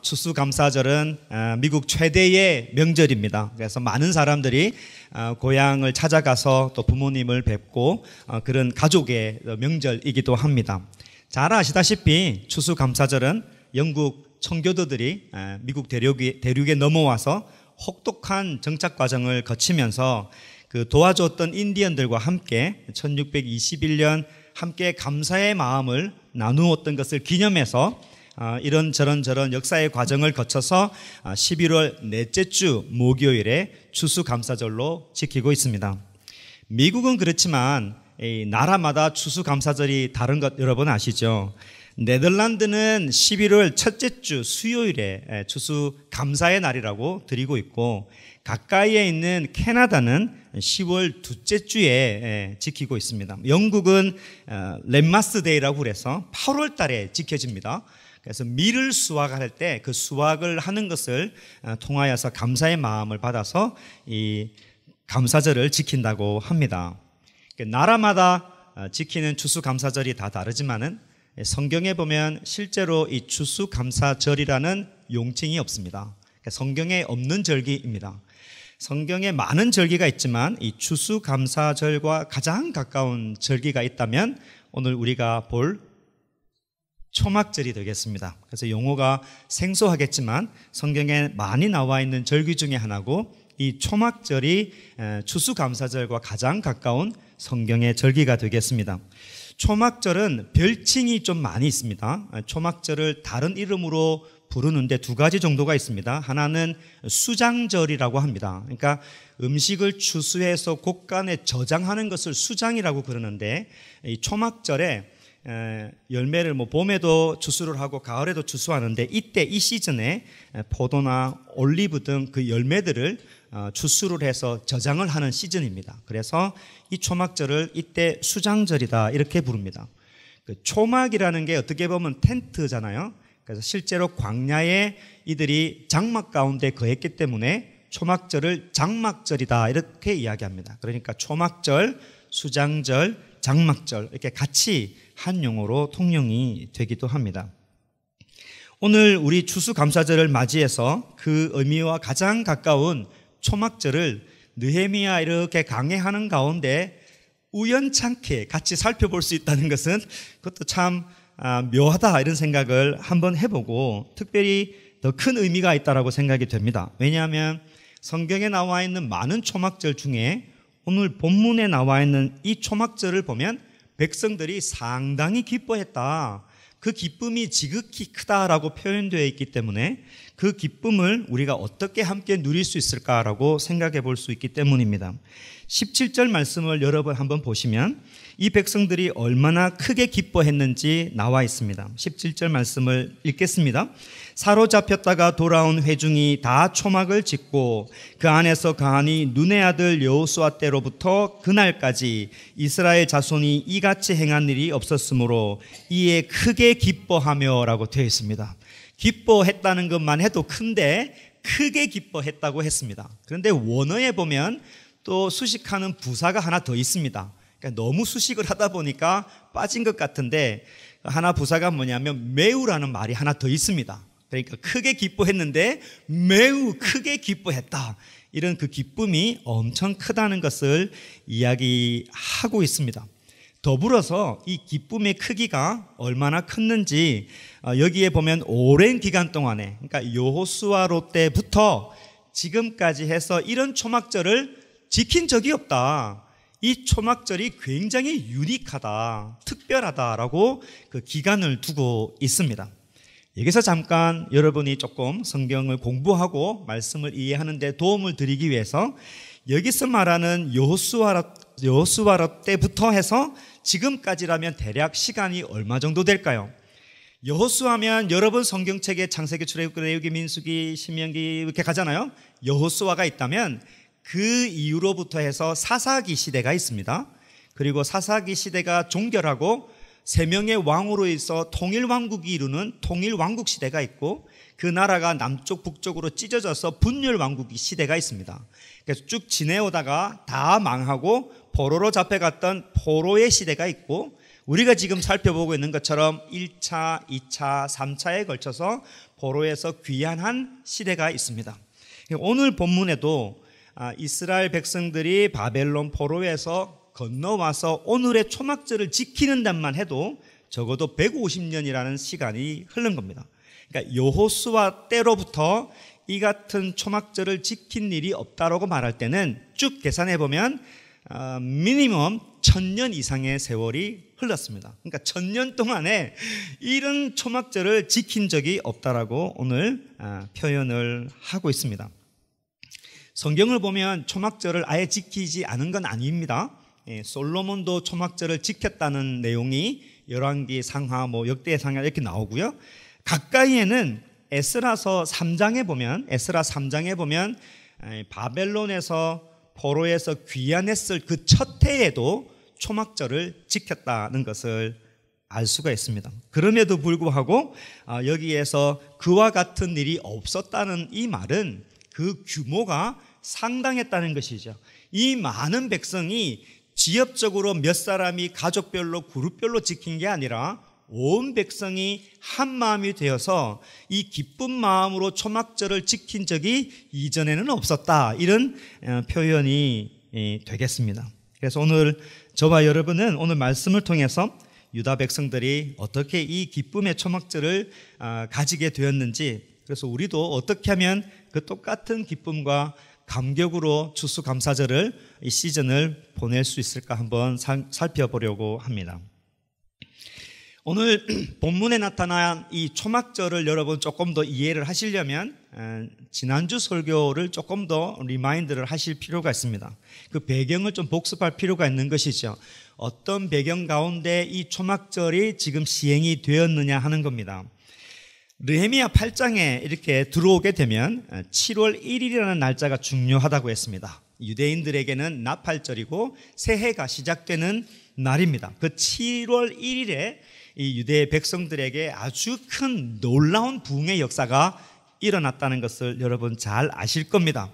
추수감사절은 미국 최대의 명절입니다. 그래서 많은 사람들이 고향을 찾아가서 또 부모님을 뵙고 그런 가족의 명절이기도 합니다. 잘 아시다시피 추수감사절은 영국 청교도들이 미국 대륙에 넘어와서 혹독한 정착 과정을 거치면서 그 도와줬던 인디언들과 함께 1621년 함께 감사의 마음을 나누었던 것을 기념해서 이런저런 역사의 과정을 거쳐서 11월 넷째 주 목요일에 추수감사절로 지키고 있습니다. 미국은 그렇지만 나라마다 추수감사절이 다른 것 여러분 아시죠? 네덜란드는 11월 첫째 주 수요일에 추수감사의 날이라고 드리고 있고, 가까이에 있는 캐나다는 10월 둘째 주에 지키고 있습니다. 영국은 렛마스데이라고 그래서 8월 달에 지켜집니다. 그래서 밀을 수확할 때 그 수확을 하는 것을 통하여서 감사의 마음을 받아서 이 감사절을 지킨다고 합니다. 나라마다 지키는 추수감사절이 다 다르지만은 성경에 보면 실제로 이 추수감사절이라는 용칭이 없습니다. 성경에 없는 절기입니다. 성경에 많은 절기가 있지만 이 추수감사절과 가장 가까운 절기가 있다면 오늘 우리가 볼 초막절이 되겠습니다. 그래서 용어가 생소하겠지만 성경에 많이 나와 있는 절기 중에 하나고, 이 초막절이 추수감사절과 가장 가까운 성경의 절기가 되겠습니다. 초막절은 별칭이 좀 많이 있습니다. 초막절을 다른 이름으로 부르는데 두 가지 정도가 있습니다. 하나는 수장절이라고 합니다. 그러니까 음식을 추수해서 곳간에 저장하는 것을 수장이라고 그러는데, 이 초막절에 열매를 봄에도 추수를 하고 가을에도 추수하는데, 이때 이 시즌에 포도나 올리브 등 그 열매들을 추수를 해서 저장을 하는 시즌입니다. 그래서 이 초막절을 이때 수장절이다 이렇게 부릅니다. 그 초막이라는 게 어떻게 보면 텐트잖아요. 그래서 실제로 광야에 이들이 장막 가운데 거했기 때문에 초막절을 장막절이다 이렇게 이야기합니다. 그러니까 초막절, 수장절, 장막절 이렇게 같이 한 용어로 통용이 되기도 합니다. 오늘 우리 추수감사절을 맞이해서 그 의미와 가장 가까운 초막절을 느헤미야 이렇게 강해하는 가운데 우연찮게 같이 살펴볼 수 있다는 것은 그것도 참 묘하다 이런 생각을 한번 해보고, 특별히 더 큰 의미가 있다라고 생각이 됩니다. 왜냐하면 성경에 나와 있는 많은 초막절 중에 오늘 본문에 나와 있는 이 초막절을 보면 백성들이 상당히 기뻐했다, 그 기쁨이 지극히 크다라고 표현되어 있기 때문에 그 기쁨을 우리가 어떻게 함께 누릴 수 있을까라고 생각해 볼 수 있기 때문입니다. 17절 말씀을 여러분 한번 보시면 이 백성들이 얼마나 크게 기뻐했는지 나와 있습니다. 17절 말씀을 읽겠습니다. 사로잡혔다가 돌아온 회중이 다 초막을 짓고 그 안에서 가하니 눈의 아들 여호수아 때로부터 그날까지 이스라엘 자손이 이같이 행한 일이 없었으므로 이에 크게 기뻐하며 라고 되어 있습니다. 기뻐했다는 것만 해도 큰데 크게 기뻐했다고 했습니다. 그런데 원어에 보면 또 수식하는 부사가 하나 더 있습니다. 그러니까 너무 수식을 하다 보니까 빠진 것 같은데, 하나 부사가 뭐냐면 매우라는 말이 하나 더 있습니다. 그러니까 크게 기뻐했는데 매우 크게 기뻐했다, 이런 그 기쁨이 엄청 크다는 것을 이야기하고 있습니다. 더불어서 이 기쁨의 크기가 얼마나 컸는지 여기에 보면 오랜 기간 동안에, 그러니까 여호수아로 때부터 지금까지 해서 이런 초막절을 지킨 적이 없다, 이 초막절이 굉장히 유니크하다, 특별하다라고 그 기간을 두고 있습니다. 여기서 잠깐 여러분이 조금 성경을 공부하고 말씀을 이해하는 데 도움을 드리기 위해서 여기서 말하는 여호수아 때부터 해서 지금까지라면 대략 시간이 얼마 정도 될까요? 여호수아면 여러분 성경책에 창세기, 출애굽기, 레위기, 민수기, 신명기 이렇게 가잖아요. 여호수아가 있다면 그 이후로부터 해서 사사기 시대가 있습니다. 그리고 사사기 시대가 종결하고 세 명의 왕으로 해서 통일왕국이 이루는 통일왕국 시대가 있고, 그 나라가 남쪽 북쪽으로 찢어져서 분열왕국 시대가 있습니다. 그래서 쭉 지내오다가 다 망하고 포로로 잡혀갔던 포로의 시대가 있고, 우리가 지금 살펴보고 있는 것처럼 1차, 2차, 3차에 걸쳐서 포로에서 귀환한 시대가 있습니다. 오늘 본문에도 이스라엘 백성들이 바벨론 포로에서 건너와서 오늘의 초막절을 지키는 데만 해도 적어도 150년이라는 시간이 흐른 겁니다. 그러니까 여호수아 때로부터 이 같은 초막절을 지킨 일이 없다라고 말할 때는 쭉 계산해 보면 미니멈 1000년 이상의 세월이 흘렀습니다. 그러니까 1000년 동안에 이런 초막절을 지킨 적이 없다라고 오늘 표현을 하고 있습니다. 성경을 보면 초막절을 아예 지키지 않은 건 아닙니다. 솔로몬도 초막절을 지켰다는 내용이 열왕기 상하, 역대상하 이렇게 나오고요. 가까이에는 에스라서 3장에 보면 바벨론에서 포로에서 귀환했을 그 첫 해에도 초막절을 지켰다는 것을 알 수가 있습니다. 그럼에도 불구하고 여기에서 그와 같은 일이 없었다는 이 말은 그 규모가 상당했다는 것이죠. 이 많은 백성이 지역적으로 몇 사람이 가족별로 그룹별로 지킨 게 아니라 온 백성이 한 마음이 되어서 이 기쁜 마음으로 초막절을 지킨 적이 이전에는 없었다, 이런 표현이 되겠습니다. 그래서 오늘 저와 여러분은 오늘 말씀을 통해서 유다 백성들이 어떻게 이 기쁨의 초막절을 가지게 되었는지, 그래서 우리도 어떻게 하면 그 똑같은 기쁨과 감격으로 추수감사절을, 이 시즌을 보낼 수 있을까 한번 살펴보려고 합니다. 오늘 본문에 나타난 이 초막절을 여러분 조금 더 이해를 하시려면 지난주 설교를 조금 더 리마인드를 하실 필요가 있습니다. 그 배경을 좀 복습할 필요가 있는 것이죠. 어떤 배경 가운데 이 초막절이 지금 시행이 되었느냐 하는 겁니다. 느헤미야 8장에 이렇게 들어오게 되면 7월 1일이라는 날짜가 중요하다고 했습니다. 유대인들에게는 나팔절이고 새해가 시작되는 날입니다. 그 7월 1일에 이 유대 백성들에게 아주 큰 놀라운 부흥의 역사가 일어났다는 것을 여러분 잘 아실 겁니다.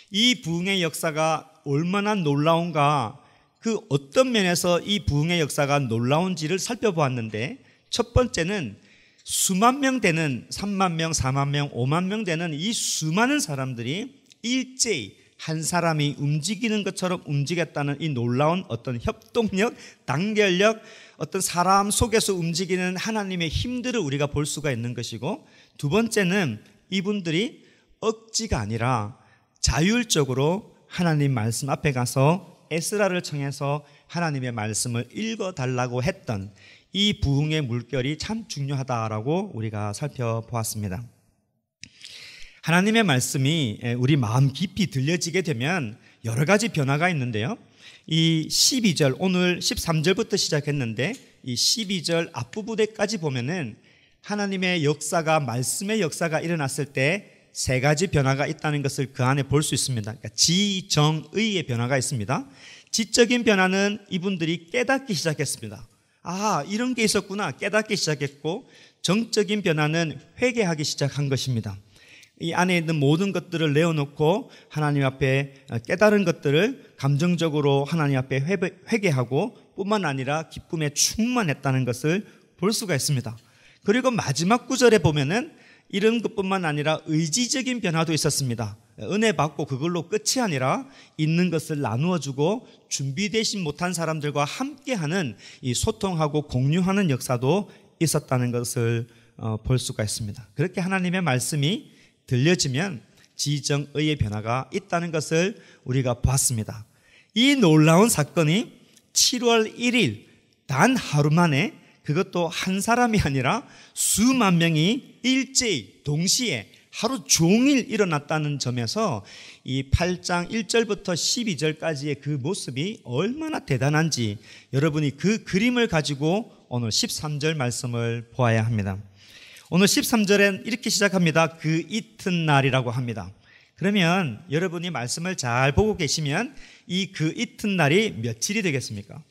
이 부흥의 역사가 얼마나 놀라운가, 그 어떤 면에서 이 부흥의 역사가 놀라운지를 살펴보았는데, 첫 번째는 수만 명 되는 3만 명, 4만 명, 5만 명 되는 이 수많은 사람들이 일제히 한 사람이 움직이는 것처럼 움직였다는 이 놀라운 어떤 협동력, 단결력, 어떤 사람 속에서 움직이는 하나님의 힘들을 우리가 볼 수가 있는 것이고, 두 번째는 이분들이 억지가 아니라 자율적으로 하나님 말씀 앞에 가서 에스라를 청해서 하나님의 말씀을 읽어달라고 했던 이 부흥의 물결이 참 중요하다라고 우리가 살펴보았습니다. 하나님의 말씀이 우리 마음 깊이 들려지게 되면 여러 가지 변화가 있는데요. 이 12절, 오늘 13절부터 시작했는데 이 12절 앞부분에까지 보면은 하나님의 역사가, 말씀의 역사가 일어났을 때 세 가지 변화가 있다는 것을 그 안에 볼 수 있습니다. 그러니까 지정의의 변화가 있습니다. 지적인 변화는 이분들이 깨닫기 시작했습니다. 이런 게 있었구나, 깨닫기 시작했고, 정적인 변화는 회개하기 시작한 것입니다. 이 안에 있는 모든 것들을 내어놓고 하나님 앞에 깨달은 것들을 감정적으로 하나님 앞에 회개하고 뿐만 아니라 기쁨에 충만했다는 것을 볼 수가 있습니다. 그리고 마지막 구절에 보면은 이런 것뿐만 아니라 의지적인 변화도 있었습니다. 은혜 받고 그걸로 끝이 아니라 있는 것을 나누어주고 준비되지 못한 사람들과 함께하는 이 소통하고 공유하는 역사도 있었다는 것을 볼 수가 있습니다. 그렇게 하나님의 말씀이 들려지면 지정의의 변화가 있다는 것을 우리가 봤습니다. 이 놀라운 사건이 7월 1일 단 하루 만에, 그것도 한 사람이 아니라 수만 명이 일제히 동시에 하루 종일 일어났다는 점에서 이 8장 1절부터 12절까지의 그 모습이 얼마나 대단한지 여러분이 그 그림을 가지고 오늘 13절 말씀을 보아야 합니다. 오늘 13절엔 이렇게 시작합니다. 그 이튿날이라고 합니다. 그러면 여러분이 말씀을 잘 보고 계시면 이 그 이튿날이 며칠이 되겠습니까?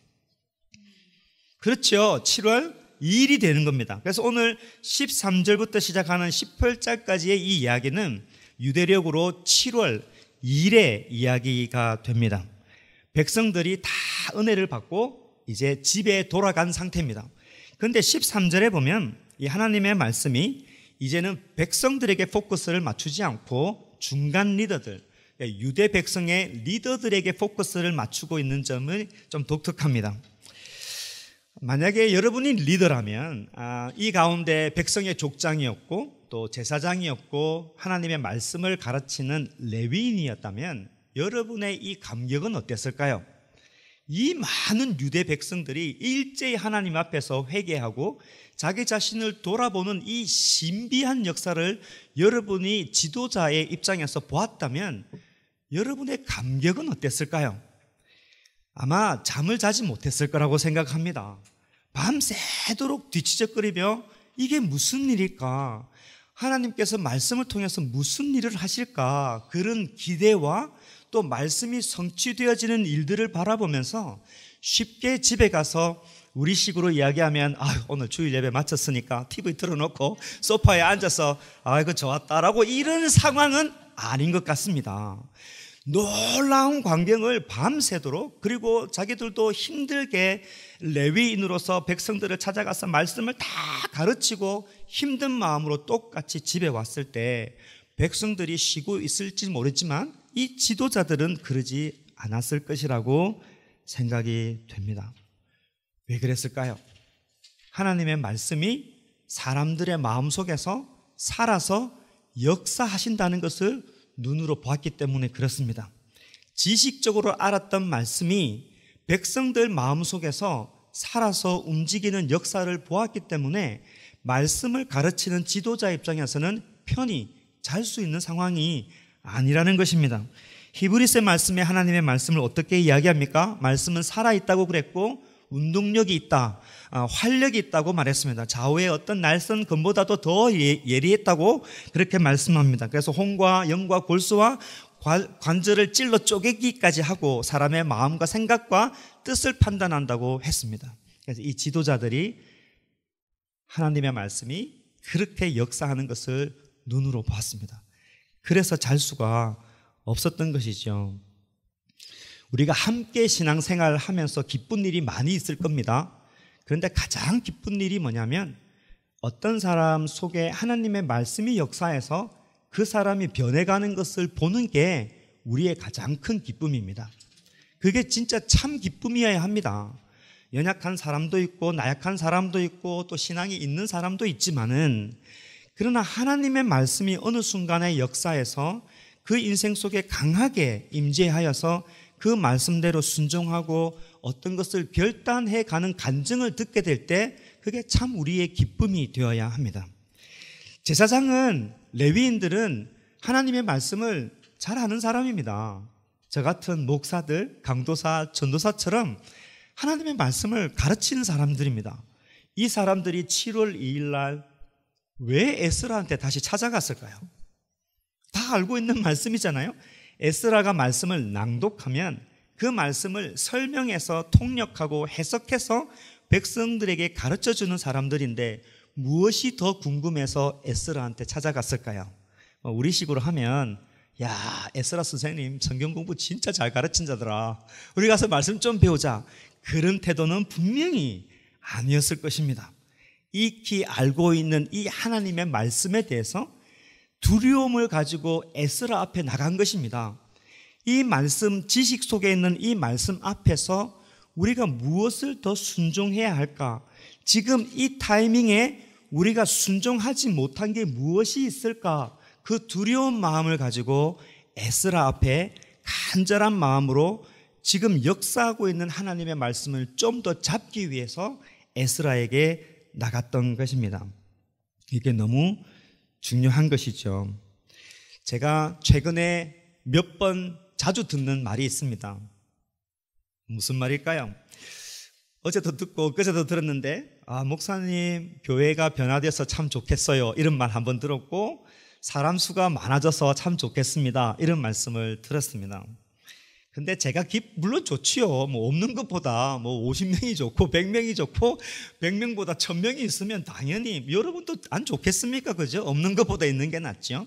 그렇죠. 7월 2일이 되는 겁니다. 그래서 오늘 13절부터 시작하는 18절까지의 이 이야기는 유대력으로 7월 2일의 이야기가 됩니다. 백성들이 다 은혜를 받고 이제 집에 돌아간 상태입니다. 그런데 13절에 보면 이 하나님의 말씀이 이제는 백성들에게 포커스를 맞추지 않고 중간 리더들, 유대 백성의 리더들에게 포커스를 맞추고 있는 점은 좀 독특합니다. 만약에 여러분이 리더라면 이 가운데 백성의 족장이었고 또 제사장이었고 하나님의 말씀을 가르치는 레위인이었다면 여러분의 이 감격은 어땠을까요? 이 많은 유대 백성들이 일제히 하나님 앞에서 회개하고 자기 자신을 돌아보는 이 신비한 역사를 여러분이 지도자의 입장에서 보았다면 여러분의 감격은 어땠을까요? 아마 잠을 자지 못했을 거라고 생각합니다. 밤새도록 뒤치적거리며 이게 무슨 일일까? 하나님께서 말씀을 통해서 무슨 일을 하실까? 그런 기대와 또 말씀이 성취되어지는 일들을 바라보면서 쉽게 집에 가서 우리식으로 이야기하면 오늘 주일 예배 마쳤으니까 TV 틀어놓고 소파에 앉아서 이거 좋았다라고 이런 상황은 아닌 것 같습니다. 놀라운 광경을 밤새도록, 그리고 자기들도 힘들게 레위인으로서 백성들을 찾아가서 말씀을 다 가르치고 힘든 마음으로 똑같이 집에 왔을 때 백성들이 쉬고 있을지 모르지만 이 지도자들은 그러지 않았을 것이라고 생각이 됩니다. 왜 그랬을까요? 하나님의 말씀이 사람들의 마음속에서 살아서 역사하신다는 것을 눈으로 보았기 때문에 그렇습니다. 지식적으로 알았던 말씀이 백성들 마음속에서 살아서 움직이는 역사를 보았기 때문에 말씀을 가르치는 지도자 입장에서는 편히 잘 수 있는 상황이 아니라는 것입니다. 히브리서 말씀에 하나님의 말씀을 어떻게 이야기합니까? 말씀은 살아있다고 그랬고 운동력이 있다, 활력이 있다고 말했습니다. 좌우의 어떤 날선 검보다도 더 예리했다고 그렇게 말씀합니다. 그래서 혼과 영과 골수와 관절을 찔러 쪼개기까지 하고 사람의 마음과 생각과 뜻을 판단한다고 했습니다. 그래서 이 지도자들이 하나님의 말씀이 그렇게 역사하는 것을 눈으로 봤습니다. 그래서 잘 수가 없었던 것이죠. 우리가 함께 신앙생활을 하면서 기쁜 일이 많이 있을 겁니다. 그런데 가장 기쁜 일이 뭐냐면 어떤 사람 속에 하나님의 말씀이 역사해서 그 사람이 변해가는 것을 보는 게 우리의 가장 큰 기쁨입니다. 그게 진짜 참 기쁨이어야 합니다. 연약한 사람도 있고 나약한 사람도 있고 또 신앙이 있는 사람도 있지만은, 그러나 하나님의 말씀이 어느 순간의 역사에서 그 인생 속에 강하게 임재하여서 그 말씀대로 순종하고 어떤 것을 결단해 가는 간증을 듣게 될 때 그게 참 우리의 기쁨이 되어야 합니다. 제사장은, 레위인들은 하나님의 말씀을 잘 아는 사람입니다. 저 같은 목사들, 강도사, 전도사처럼 하나님의 말씀을 가르치는 사람들입니다. 이 사람들이 7월 2일 날 왜 에스라한테 다시 찾아갔을까요? 다 알고 있는 말씀이잖아요. 에스라가 말씀을 낭독하면 그 말씀을 설명해서 통역하고 해석해서 백성들에게 가르쳐주는 사람들인데 무엇이 더 궁금해서 에스라한테 찾아갔을까요? 우리식으로 하면 에스라 선생님 성경 공부 진짜 잘 가르친다더라, 우리 가서 말씀 좀 배우자, 그런 태도는 분명히 아니었을 것입니다. 익히 알고 있는 이 하나님의 말씀에 대해서 두려움을 가지고 에스라 앞에 나간 것입니다. 이 말씀, 지식 속에 있는 이 말씀 앞에서 우리가 무엇을 더 순종해야 할까? 지금 이 타이밍에 우리가 순종하지 못한 게 무엇이 있을까? 그 두려운 마음을 가지고 에스라 앞에 간절한 마음으로 지금 역사하고 있는 하나님의 말씀을 좀 더 잡기 위해서 에스라에게 나갔던 것입니다. 이게 너무 중요한 것이죠. 제가 최근에 몇 번 자주 듣는 말이 있습니다. 무슨 말일까요? 어제도 듣고 그제도 들었는데 목사님 교회가 변화돼서 참 좋겠어요, 이런 말 한번 들었고, 사람 수가 많아져서 참 좋겠습니다, 이런 말씀을 들었습니다. 근데 제가 물론 좋지요. 없는 것보다 50명이 좋고 100명이 좋고 100명보다 1000명이 있으면 당연히 여러분도 안 좋겠습니까? 그죠? 없는 것보다 있는 게 낫죠.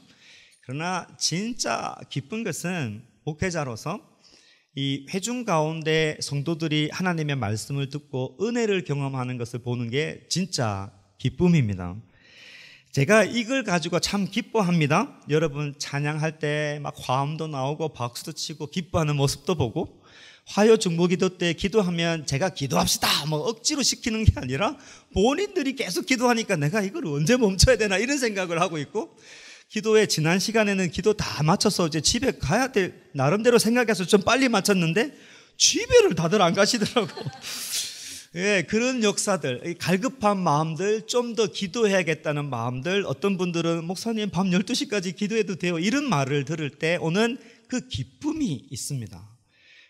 그러나 진짜 기쁜 것은 목회자로서 이 회중 가운데 성도들이 하나님의 말씀을 듣고 은혜를 경험하는 것을 보는 게 진짜 기쁨입니다. 제가 이걸 가지고 참 기뻐합니다. 여러분 찬양할 때 막 화음도 나오고 박수도 치고 기뻐하는 모습도 보고, 화요 중보기도 때 기도하면 제가 기도합시다 뭐 억지로 시키는 게 아니라 본인들이 계속 기도하니까 내가 이걸 언제 멈춰야 되나 이런 생각을 하고 있고, 기도에 지난 시간에는 기도 다 마쳐서 이제 집에 가야 될 나름대로 생각해서 좀 빨리 마쳤는데 집에를 다들 안 가시더라고. 예, 그런 역사들, 갈급한 마음들, 좀 더 기도해야겠다는 마음들, 어떤 분들은 목사님 밤 12시까지 기도해도 돼요 이런 말을 들을 때 오는 그 기쁨이 있습니다.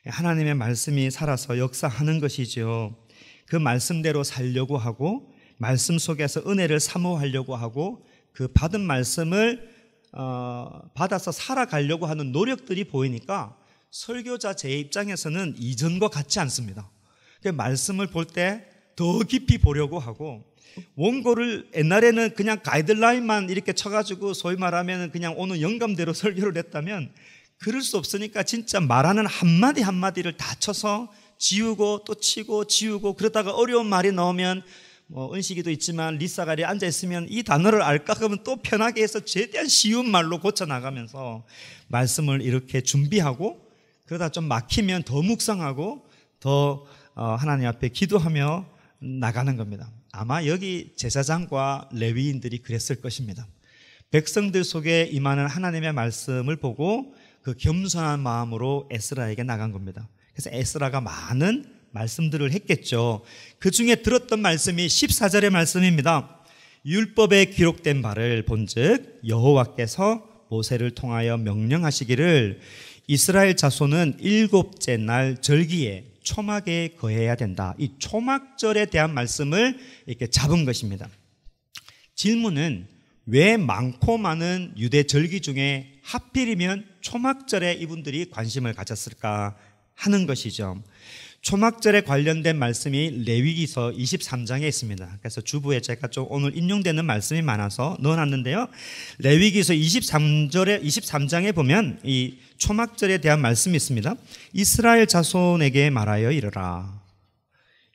하나님의 말씀이 살아서 역사하는 것이죠. 그 말씀대로 살려고 하고, 말씀 속에서 은혜를 사모하려고 하고, 그 받은 말씀을 받아서 살아가려고 하는 노력들이 보이니까 설교자 제 입장에서는 이전과 같지 않습니다. 말씀을 볼 때 더 깊이 보려고 하고, 원고를 옛날에는 그냥 가이드라인만 이렇게 쳐가지고 소위 말하면 그냥 오는 영감대로 설교를 했다면, 그럴 수 없으니까 진짜 말하는 한마디 한마디를 다 쳐서 지우고 또 치고 지우고, 그러다가 어려운 말이 나오면 은식이도 있지만 리사가리 앉아있으면 이 단어를 알까 그러면 또 편하게 해서 최대한 쉬운 말로 고쳐나가면서 말씀을 이렇게 준비하고, 그러다 좀 막히면 더 묵상하고 더 하나님 앞에 기도하며 나가는 겁니다. 아마 여기 제사장과 레위인들이 그랬을 것입니다. 백성들 속에 임하는 하나님의 말씀을 보고 그 겸손한 마음으로 에스라에게 나간 겁니다. 그래서 에스라가 많은 말씀들을 했겠죠. 그 중에 들었던 말씀이 14절의 말씀입니다. 율법에 기록된 바를 본즉 여호와께서 모세를 통하여 명령하시기를 이스라엘 자손은 7째 날 절기에 초막에 거해야 된다. 이 초막절에 대한 말씀을 이렇게 잡은 것입니다. 질문은 왜 많고 많은 유대 절기 중에 하필이면 초막절에 이분들이 관심을 가졌을까 하는 것이죠. 초막절에 관련된 말씀이 레위기서 23장에 있습니다. 그래서 주부에 제가 좀 오늘 인용되는 말씀이 많아서 넣어놨는데요. 레위기서 23장에 보면 이 초막절에 대한 말씀이 있습니다. 이스라엘 자손에게 말하여 이르라.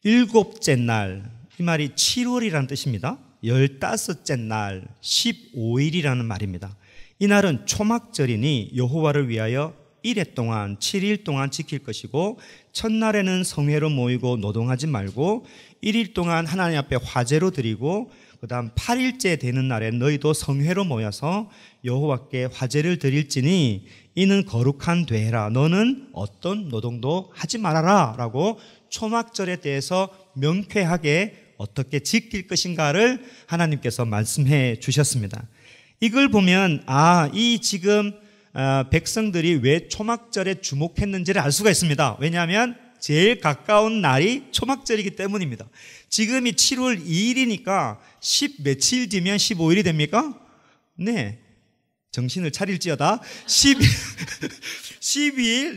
7째 날, 이 말이 7월이라는 뜻입니다. 15째 날 15일이라는 말입니다. 이 날은 초막절이니 여호와를 위하여 1회 동안 7일 동안 지킬 것이고, 첫날에는 성회로 모이고 노동하지 말고 1일 동안 하나님 앞에 화제로 드리고, 그 다음 8일째 되는 날에 너희도 성회로 모여서 여호와께 화제를 드릴지니 이는 거룩한 되라. 너는 어떤 노동도 하지 말아라 라고 초막절에 대해서 명쾌하게 어떻게 지킬 것인가를 하나님께서 말씀해 주셨습니다. 이걸 보면 이 지금 백성들이 왜 초막절에 주목했는지를 알 수가 있습니다. 왜냐하면 제일 가까운 날이 초막절이기 때문입니다. 지금이 7월 2일이니까 10 며칠 뒤면 15일이 됩니까? 네, 정신을 차릴지어다. 12일,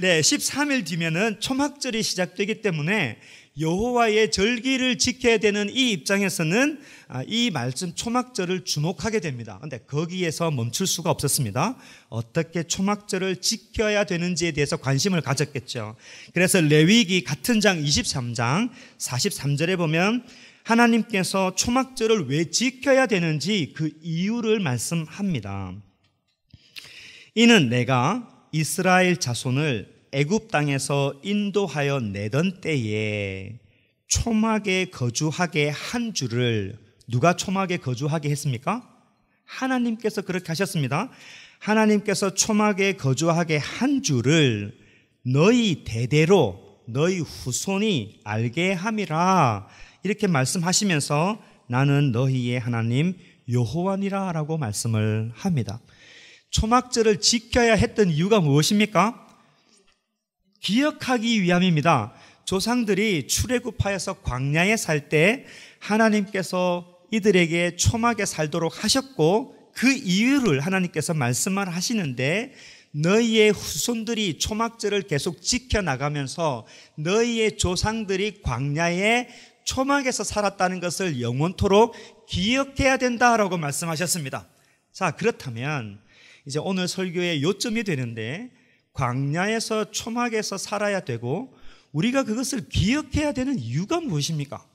13일 뒤면은 초막절이 시작되기 때문에 여호와의 절기를 지켜야 되는 이 입장에서는 이 말씀 초막절을 주목하게 됩니다. 그런데 거기에서 멈출 수가 없었습니다. 어떻게 초막절을 지켜야 되는지에 대해서 관심을 가졌겠죠. 그래서 레위기 같은 장 23장 43절에 보면 하나님께서 초막절을 왜 지켜야 되는지 그 이유를 말씀합니다. 이는 내가 이스라엘 자손을 애굽 땅에서 인도하여 내던 때에 초막에 거주하게 한 주를, 누가 초막에 거주하게 했습니까? 하나님께서 그렇게 하셨습니다. 하나님께서 초막에 거주하게 한 주를 너희 대대로 너희 후손이 알게 함이라, 이렇게 말씀하시면서 나는 너희의 하나님 여호와니라 라고 말씀을 합니다. 초막절을 지켜야 했던 이유가 무엇입니까? 기억하기 위함입니다. 조상들이 출애굽하여서 광야에 살 때 하나님께서 이들에게 초막에 살도록 하셨고, 그 이유를 하나님께서 말씀을 하시는데, 너희의 후손들이 초막절을 계속 지켜나가면서 너희의 조상들이 광야에 초막에서 살았다는 것을 영원토록 기억해야 된다라고 말씀하셨습니다. 자, 그렇다면 이제 오늘 설교의 요점이 되는데, 광야에서 초막에서 살아야 되고 우리가 그것을 기억해야 되는 이유가 무엇입니까?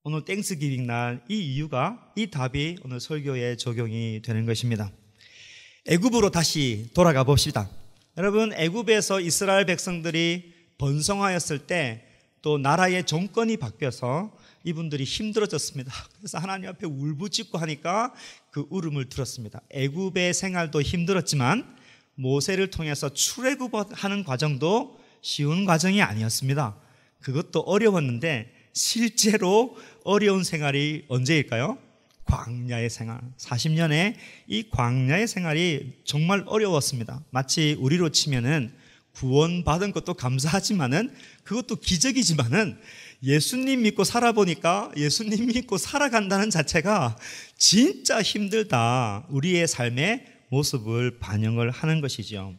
오늘 땡스기빙 날 이 이유가, 이 답이 오늘 설교에 적용이 되는 것입니다. 애굽으로 다시 돌아가 봅시다. 여러분, 애굽에서 이스라엘 백성들이 번성하였을 때 또 나라의 정권이 바뀌어서 이분들이 힘들어졌습니다. 그래서 하나님 앞에 울부짖고 하니까 그 울음을 들었습니다. 애굽의 생활도 힘들었지만 모세를 통해서 출애굽하는 과정도 쉬운 과정이 아니었습니다. 그것도 어려웠는데 실제로 어려운 생활이 언제일까요? 광야의 생활. 40년의 이 광야의 생활이 정말 어려웠습니다. 마치 우리로 치면은 구원받은 것도 감사하지만은 그것도 기적이지만은 예수님 믿고 살아보니까 예수님 믿고 살아간다는 자체가 진짜 힘들다. 우리의 삶의 모습을 반영을 하는 것이죠.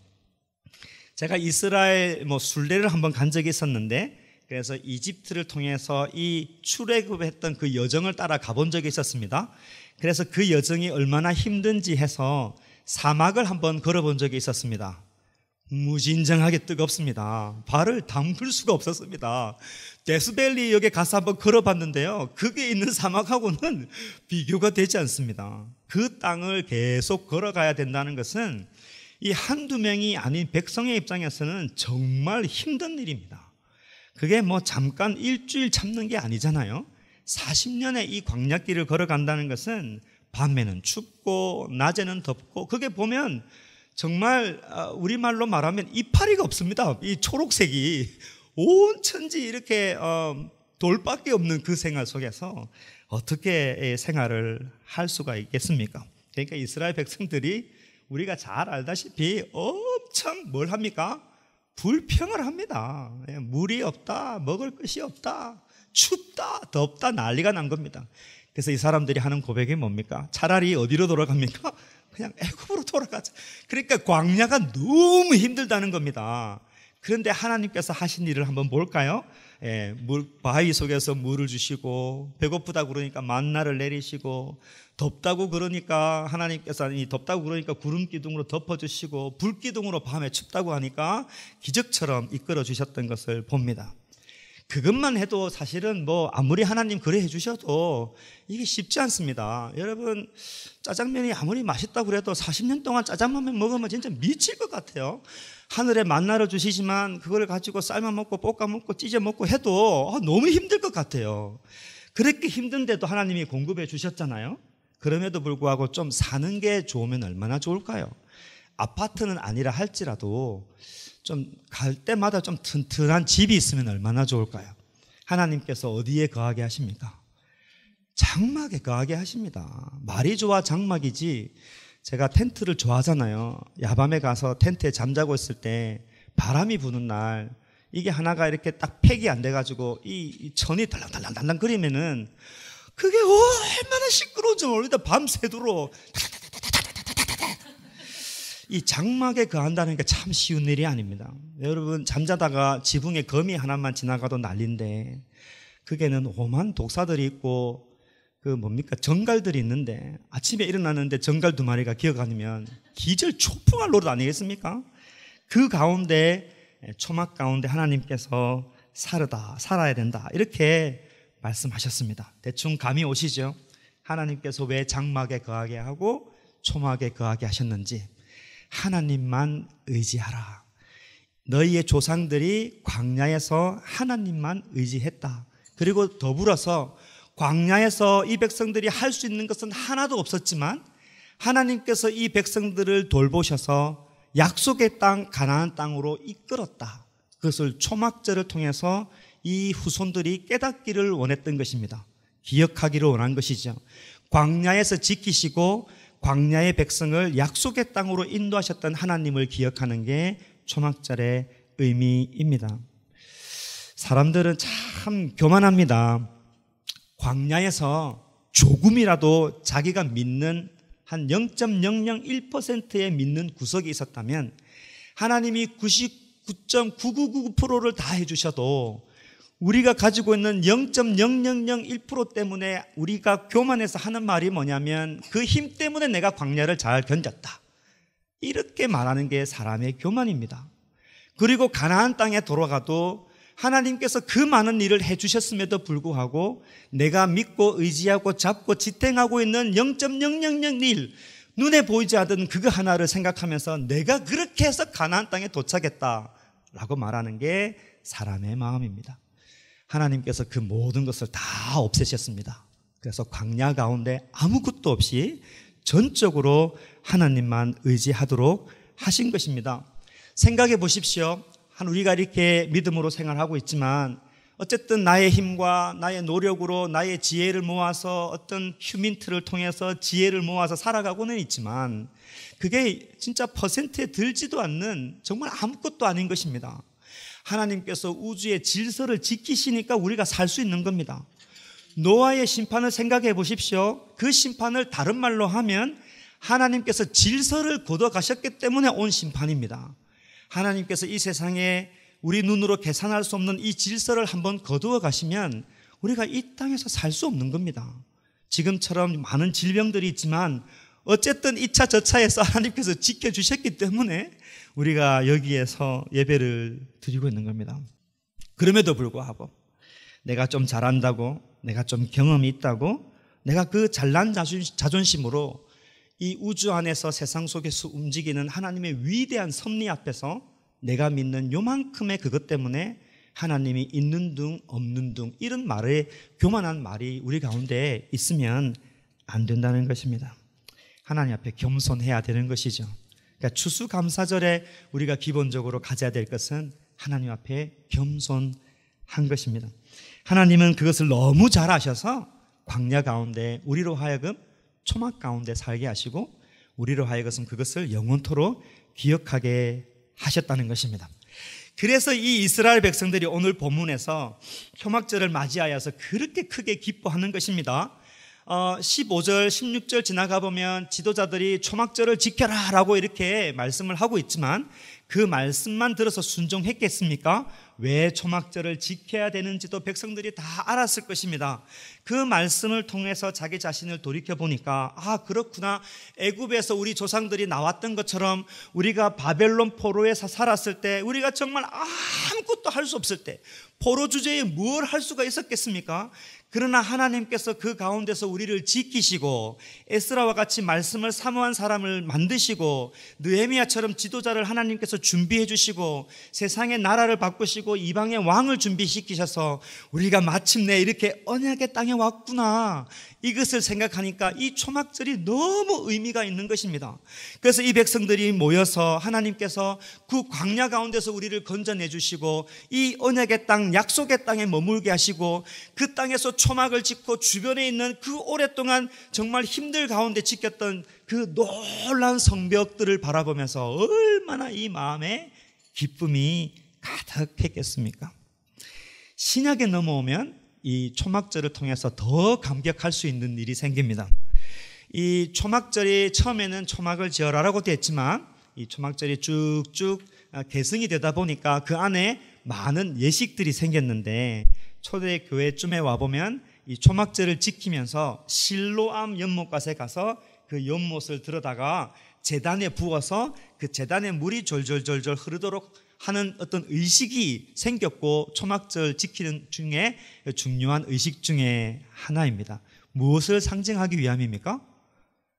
제가 이스라엘 순례를 한번 간 적이 있었는데, 그래서 이집트를 통해서 이 출애굽했던 그 여정을 따라 가본 적이 있었습니다. 그래서 그 여정이 얼마나 힘든지 해서 사막을 한번 걸어본 적이 있었습니다. 무진장하게 뜨겁습니다. 발을 담글 수가 없었습니다. 데스밸리 역에 가서 한번 걸어봤는데요, 그게 있는 사막하고는 비교가 되지 않습니다. 그 땅을 계속 걸어가야 된다는 것은 이 한두 명이 아닌 백성의 입장에서는 정말 힘든 일입니다. 그게 잠깐 일주일 참는 게 아니잖아요. 40년의 이 광야길을 걸어간다는 것은 밤에는 춥고 낮에는 덥고, 그게 보면 정말 우리말로 말하면 이파리가 없습니다. 이 초록색이 온 천지 이렇게 돌밖에 없는 그 생활 속에서 어떻게 생활을 할 수가 있겠습니까? 그러니까 이스라엘 백성들이 우리가 잘 알다시피 엄청 뭘 합니까? 불평을 합니다. 물이 없다, 먹을 것이 없다, 춥다, 덥다, 난리가 난 겁니다. 그래서 이 사람들이 하는 고백이 뭡니까? 차라리 어디로 돌아갑니까? 그냥 애굽으로 돌아가자. 그러니까 광야가 너무 힘들다는 겁니다. 그런데 하나님께서 하신 일을 한번 볼까요? 바위 속에서 물을 주시고, 배고프다 그러니까 만나를 내리시고, 덥다고 그러니까 하나님께서 덥다고 그러니까 구름 기둥으로 덮어주시고, 불 기둥으로 밤에 춥다고 하니까 기적처럼 이끌어 주셨던 것을 봅니다. 그것만 해도 사실은 아무리 하나님 그래 해주셔도 이게 쉽지 않습니다. 여러분, 짜장면이 아무리 맛있다고 그래도 40년 동안 짜장면 먹으면 진짜 미칠 것 같아요. 하늘에 만나를 주시지만 그걸 가지고 삶아 먹고 볶아 먹고 찢어 먹고 해도 너무 힘들 것 같아요. 그렇게 힘든데도 하나님이 공급해 주셨잖아요. 그럼에도 불구하고 좀 사는 게 좋으면 얼마나 좋을까요? 아파트는 아니라 할지라도 좀 갈 때마다 좀 튼튼한 집이 있으면 얼마나 좋을까요? 하나님께서 어디에 거하게 하십니까? 장막에 거하게 하십니다. 말이 좋아 장막이지. 제가 텐트를 좋아하잖아요. 야밤에 가서 텐트에 잠자고 있을 때 바람이 부는 날, 이게 하나가 이렇게 딱 팩이 안 돼가지고 이 천이 달랑달랑 거리면은 그게 얼마나 시끄러운지 모르겠다. 밤새도록 이 장막에 거한다는 게 참 쉬운 일이 아닙니다. 여러분, 잠자다가 지붕에 거미 하나만 지나가도 난리인데, 그게는 오만 독사들이 있고 정갈들이 있는데, 아침에 일어나는데 정갈 2마리가 기어가면 기절 초풍할 노릇 아니겠습니까? 그 가운데, 초막 가운데 하나님께서 살아야 된다, 이렇게 말씀하셨습니다. 대충 감이 오시죠? 하나님께서 왜 장막에 거하게 하고 초막에 거하게 하셨는지. 하나님만 의지하라. 너희의 조상들이 광야에서 하나님만 의지했다. 그리고 더불어서 광야에서 이 백성들이 할 수 있는 것은 하나도 없었지만 하나님께서 이 백성들을 돌보셔서 약속의 땅 가나안 땅으로 이끌었다. 그것을 초막절을 통해서 이 후손들이 깨닫기를 원했던 것입니다. 기억하기를 원한 것이죠. 광야에서 지키시고 광야의 백성을 약속의 땅으로 인도하셨던 하나님을 기억하는 게 초막절의 의미입니다. 사람들은 참 교만합니다. 광야에서 조금이라도 자기가 믿는 한 0.001%의 믿는 구석이 있었다면 하나님이 99.9999%를 다 해주셔도 우리가 가지고 있는 0.0001% 때문에 우리가 교만해서 하는 말이 뭐냐면 그 힘 때문에 내가 광야를 잘 견뎠다, 이렇게 말하는 게 사람의 교만입니다. 그리고 가나안 땅에 돌아가도 하나님께서 그 많은 일을 해주셨음에도 불구하고 내가 믿고 의지하고 잡고 지탱하고 있는 0.0001 눈에 보이지 않던 그거 하나를 생각하면서 내가 그렇게 해서 가나안 땅에 도착했다라고 말하는 게 사람의 마음입니다. 하나님께서 그 모든 것을 다 없애셨습니다. 그래서 광야 가운데 아무것도 없이 전적으로 하나님만 의지하도록 하신 것입니다. 생각해 보십시오. 우리가 이렇게 믿음으로 생활하고 있지만 어쨌든 나의 힘과 나의 노력으로 나의 지혜를 모아서 어떤 휴민트를 통해서 지혜를 모아서 살아가고는 있지만 그게 진짜 퍼센트에 들지도 않는 정말 아무것도 아닌 것입니다. 하나님께서 우주의 질서를 지키시니까 우리가 살 수 있는 겁니다. 노아의 심판을 생각해 보십시오. 그 심판을 다른 말로 하면 하나님께서 질서를 거둬 가셨기 때문에 온 심판입니다. 하나님께서 이 세상에 우리 눈으로 계산할 수 없는 이 질서를 한번 거두어 가시면 우리가 이 땅에서 살 수 없는 겁니다. 지금처럼 많은 질병들이 있지만 어쨌든 이차 저차에서 하나님께서 지켜주셨기 때문에 우리가 여기에서 예배를 드리고 있는 겁니다. 그럼에도 불구하고 내가 좀 잘한다고, 내가 좀 경험이 있다고, 내가 그 잘난 자존심으로 이 우주 안에서 세상 속에서 움직이는 하나님의 위대한 섭리 앞에서 내가 믿는 요만큼의 그것 때문에 하나님이 있는 둥 없는 둥 이런 말에 교만한 말이 우리 가운데 있으면 안 된다는 것입니다. 하나님 앞에 겸손해야 되는 것이죠. 그러니까 추수감사절에 우리가 기본적으로 가져야 될 것은 하나님 앞에 겸손한 것입니다. 하나님은 그것을 너무 잘 아셔서 광야 가운데 우리로 하여금 초막 가운데 살게 하시고 우리로 하여금 그것을 영원토록 기억하게 하셨다는 것입니다. 그래서 이 이스라엘 백성들이 오늘 본문에서 초막절을 맞이하여서 그렇게 크게 기뻐하는 것입니다. 15절, 16절 지나가 보면 지도자들이 초막절을 지켜라 라고 이렇게 말씀을 하고 있지만 그 말씀만 들어서 순종했겠습니까? 왜 초막절을 지켜야 되는지도 백성들이 다 알았을 것입니다. 그 말씀을 통해서 자기 자신을 돌이켜보니까 그렇구나, 애굽에서 우리 조상들이 나왔던 것처럼 우리가 바벨론 포로에서 살았을 때 우리가 정말 아무것도 할 수 없을 때 포로 주제에 뭘 할 수가 있었겠습니까? 그러나 하나님께서 그 가운데서 우리를 지키시고 에스라와 같이 말씀을 사모한 사람을 만드시고 느헤미야처럼 지도자를 하나님께서 준비해 주시고 세상의 나라를 바꾸시고 이방의 왕을 준비시키셔서 우리가 마침내 이렇게 언약의 땅에 왔구나, 이것을 생각하니까 이 초막절이 너무 의미가 있는 것입니다. 그래서 이 백성들이 모여서 하나님께서 그 광야 가운데서 우리를 건져내 주시고 이 언약의 땅, 약속의 땅에 머물게 하시고 그 땅에서 초막을 짓고 주변에 있는 그 오랫동안 정말 힘들 가운데 지켰던 그 놀라운 성벽들을 바라보면서 얼마나 이 마음에 기쁨이 가득했겠습니까? 신약에 넘어오면 이 초막절을 통해서 더 감격할 수 있는 일이 생깁니다. 이 초막절이 처음에는 초막을 지어라라고 됐지만 이 초막절이 쭉쭉 계승이 되다 보니까 그 안에 많은 예식들이 생겼는데 초대교회쯤에 와보면 이 초막절을 지키면서 실로암 연못갓에 가서 그 연못을 들여다가 제단에 부어서 그 제단에 물이 졸졸졸졸 흐르도록 하는 어떤 의식이 생겼고 초막절 지키는 중에 중요한 의식 중에 하나입니다. 무엇을 상징하기 위함입니까?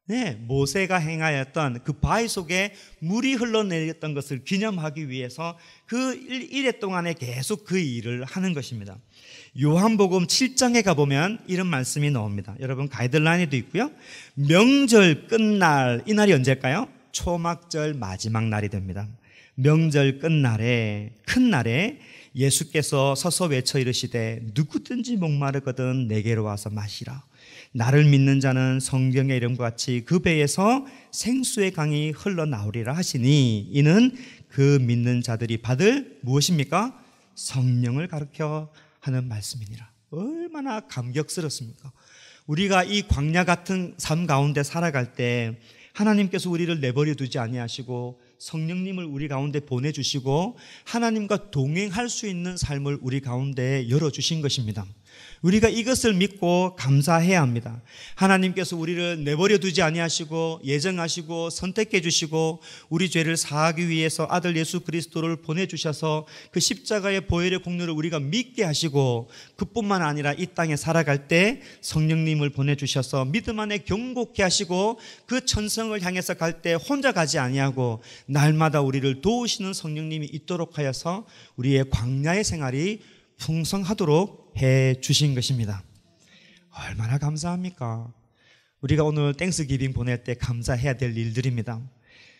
네, 모세가 행하였던 그 바위 속에 물이 흘러내렸던 것을 기념하기 위해서 그 일해 동안에 계속 그 일을 하는 것입니다. 요한복음 7장에 가보면 이런 말씀이 나옵니다. 여러분 가이드라인에도 있고요. 명절 끝날, 이 날이 언제일까요? 초막절 마지막 날이 됩니다. 명절 끝날에, 큰 날에 예수께서 서서 외쳐 이르시되 누구든지 목마르거든 내게로 와서 마시라. 나를 믿는 자는 성경의 이름과 같이 그 배에서 생수의 강이 흘러나오리라 하시니 이는 그 믿는 자들이 받을 무엇입니까? 성령을 가르쳐 하는 말씀이니라. 얼마나 감격스럽습니까? 우리가 이 광야 같은 삶 가운데 살아갈 때 하나님께서 우리를 내버려 두지 아니하시고 성령님을 우리 가운데 보내주시고 하나님과 동행할 수 있는 삶을 우리 가운데 열어주신 것입니다. 우리가 이것을 믿고 감사해야 합니다. 하나님께서 우리를 내버려 두지 아니하시고 예정하시고 선택해 주시고 우리 죄를 사하기 위해서 아들 예수 그리스도를 보내주셔서 그 십자가의 보혈의 공로를 우리가 믿게 하시고 그뿐만 아니라 이 땅에 살아갈 때 성령님을 보내주셔서 믿음 안에 경고케 하시고 그 천성을 향해서 갈 때 혼자 가지 아니하고 날마다 우리를 도우시는 성령님이 있도록 하여서 우리의 광야의 생활이 풍성하도록 해 주신 것입니다. 얼마나 감사합니까? 우리가 오늘 땡스기빙 보낼 때 감사해야 될 일들입니다.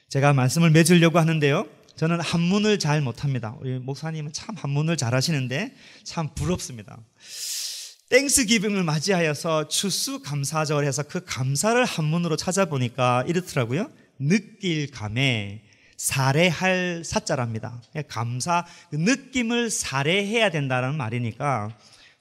제가 말씀을 맺으려고 하는데요, 저는 한문을 잘 못합니다. 우리 목사님은 참 한문을 잘 하시는데 참 부럽습니다. 땡스기빙을 맞이하여서 추수감사절 해서 그 감사를 한문으로 찾아보니까 이렇더라고요. 느낄 감에 살해할 사자랍니다. 감사, 느낌을 살해해야 된다는 말이니까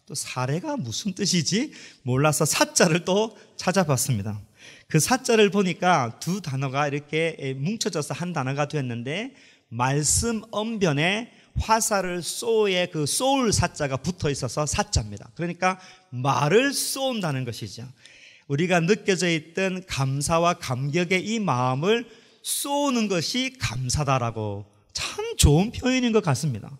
또 살해가 무슨 뜻이지 몰라서 사자를 또 찾아봤습니다. 그 사자를 보니까 두 단어가 이렇게 뭉쳐져서 한 단어가 되었는데 말씀 언변에 화살을 쏘에 그 쏘을 사자가 붙어 있어서 사자입니다. 그러니까 말을 쏜다는 것이죠. 우리가 느껴져 있던 감사와 감격의 이 마음을 쏘는 것이 감사다라고 참 좋은 표현인 것 같습니다.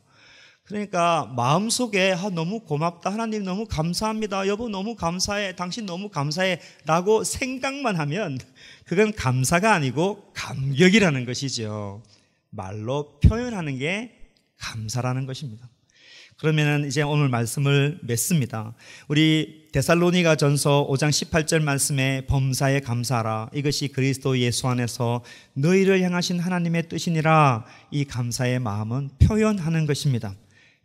그러니까 마음속에 너무 고맙다, 하나님 너무 감사합니다, 여보 너무 감사해, 당신 너무 감사해 라고 생각만 하면 그건 감사가 아니고 감격이라는 것이죠. 말로 표현하는 게 감사라는 것입니다. 그러면 이제 오늘 말씀을 맺습니다. 우리 데살로니가 전서 5장 18절 말씀에 범사에 감사하라, 이것이 그리스도 예수 안에서 너희를 향하신 하나님의 뜻이니라. 이 감사의 마음은 표현하는 것입니다.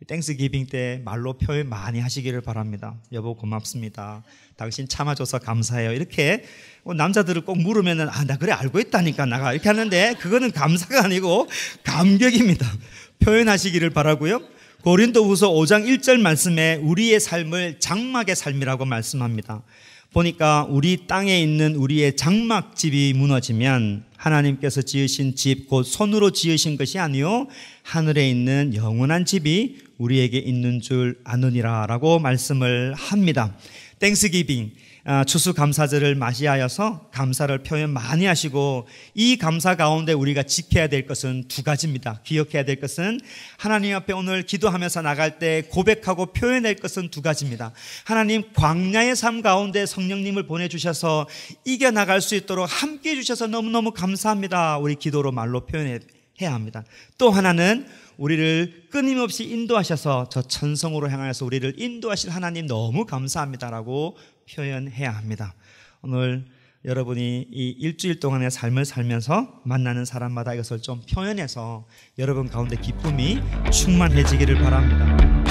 땡스기빙 때 말로 표현 많이 하시기를 바랍니다. 여보 고맙습니다, 당신 참아줘서 감사해요, 이렇게 남자들을 꼭 물으면은 나 그래 알고 있다니까 나가 이렇게 하는데 그거는 감사가 아니고 감격입니다. 표현하시기를 바라고요. 고린도후서 5장 1절 말씀에 우리의 삶을 장막의 삶이라고 말씀합니다. 보니까 우리 땅에 있는 우리의 장막집이 무너지면 하나님께서 지으신 집, 곧 손으로 지으신 것이 아니요 하늘에 있는 영원한 집이 우리에게 있는 줄 아느니라 라고 말씀을 합니다. 땡스기빙, 추수감사절을 맞이하여서 감사를 표현 많이 하시고, 이 감사 가운데 우리가 지켜야 될 것은 두 가지입니다. 기억해야 될 것은, 하나님 앞에 오늘 기도하면서 나갈 때 고백하고 표현할 것은 두 가지입니다. 하나님, 광야의 삶 가운데 성령님을 보내주셔서 이겨나갈 수 있도록 함께 해주셔서 너무너무 감사합니다. 우리 기도로 말로 표현해야 합니다. 또 하나는 우리를 끊임없이 인도하셔서 저 천성으로 향하여서 우리를 인도하실 하나님 너무 감사합니다라고 표현해야 합니다. 오늘 여러분이 이 일주일 동안의 삶을 살면서 만나는 사람마다 이것을 좀 표현해서 여러분 가운데 기쁨이 충만해지기를 바랍니다.